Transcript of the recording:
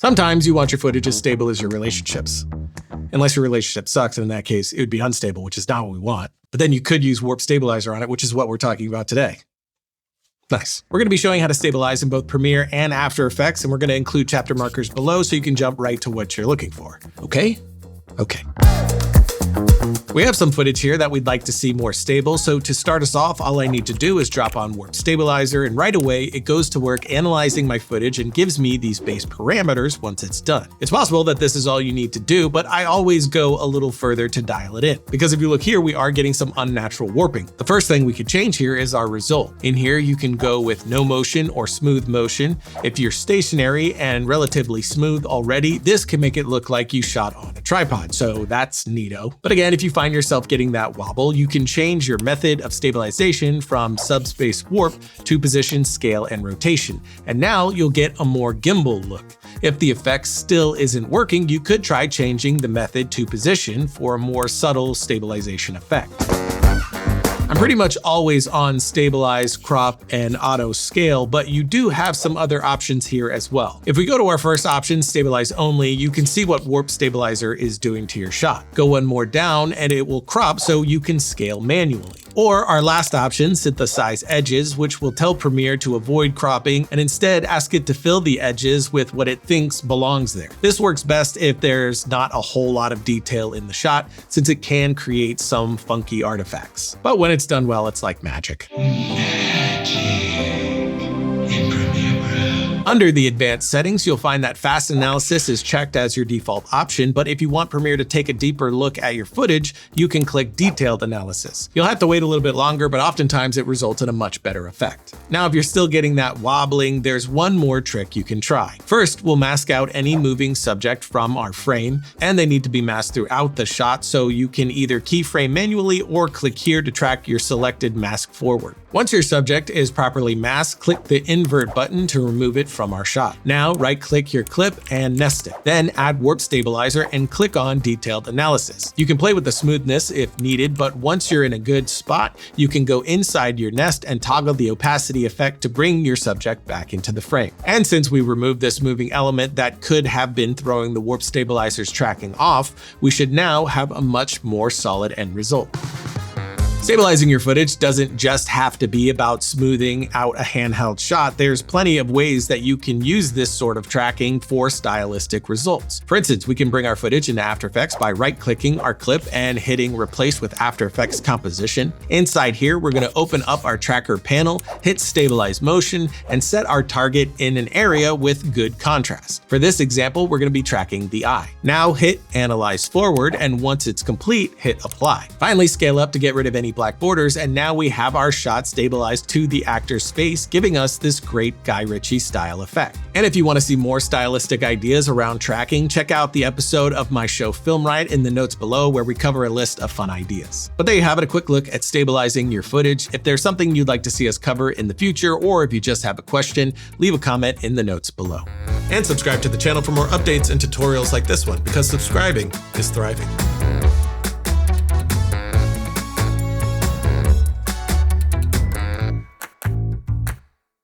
Sometimes you want your footage as stable as your relationships. Unless your relationship sucks, and in that case, it would be unstable, which is not what we want. But then you could use Warp Stabilizer on it, which is what we're talking about today. Nice. We're going to be showing how to stabilize in both Premiere and After Effects, and we're going to include chapter markers below so you can jump right to what you're looking for. Okay? Okay. We have some footage here that we'd like to see more stable, so to start us off, all I need to do is drop on Warp Stabilizer, and right away it goes to work analyzing my footage and gives me these base parameters once it's done. It's possible that this is all you need to do, but I always go a little further to dial it in. Because if you look here, we are getting some unnatural warping. The first thing we could change here is our result. In here, you can go with no motion or smooth motion. If you're stationary and relatively smooth already, this can make it look like you shot on a tripod, so that's neato. But again, if you find yourself getting that wobble, you can change your method of stabilization from subspace warp to position, scale, and rotation. And now you'll get a more gimbal look. If the effect still isn't working, you could try changing the method to position for a more subtle stabilization effect. I'm pretty much always on stabilize, crop, and auto scale, but you do have some other options here as well. If we go to our first option, stabilize only, you can see what Warp Stabilizer is doing to your shot. Go one more down and it will crop so you can scale manually. Or our last option, synthesize edges, which will tell Premiere to avoid cropping and instead ask it to fill the edges with what it thinks belongs there. This works best if there's not a whole lot of detail in the shot, since it can create some funky artifacts. But when it's done well, it's like magic. Under the advanced settings, you'll find that fast analysis is checked as your default option, but if you want Premiere to take a deeper look at your footage, you can click detailed analysis. You'll have to wait a little bit longer, but oftentimes it results in a much better effect. Now, if you're still getting that wobbling, there's one more trick you can try. First, we'll mask out any moving subject from our frame, and they need to be masked throughout the shot, so you can either keyframe manually or click here to track your selected mask forward. Once your subject is properly masked, click the invert button to remove it from our shot. Now, right-click your clip and nest it. Then add Warp Stabilizer and click on Detailed Analysis. You can play with the smoothness if needed, but once you're in a good spot, you can go inside your nest and toggle the opacity effect to bring your subject back into the frame. And since we removed this moving element that could have been throwing the Warp Stabilizer's tracking off, we should now have a much more solid end result. Stabilizing your footage doesn't just have to be about smoothing out a handheld shot. There's plenty of ways that you can use this sort of tracking for stylistic results. For instance, we can bring our footage into After Effects by right-clicking our clip and hitting Replace with After Effects Composition. Inside here, we're going to open up our tracker panel, hit Stabilize Motion, and set our target in an area with good contrast. For this example, we're going to be tracking the eye. Now hit Analyze Forward, and once it's complete, hit Apply. Finally, scale up to get rid of any black borders, and now we have our shot stabilized to the actor's face, giving us this great Guy Ritchie style effect. And if you want to see more stylistic ideas around tracking, check out the episode of my show Film Riot in the notes below, where we cover a list of fun ideas. But there you have it, a quick look at stabilizing your footage. If there's something you'd like to see us cover in the future, or if you just have a question, leave a comment in the notes below. And subscribe to the channel for more updates and tutorials like this one, because subscribing is thriving.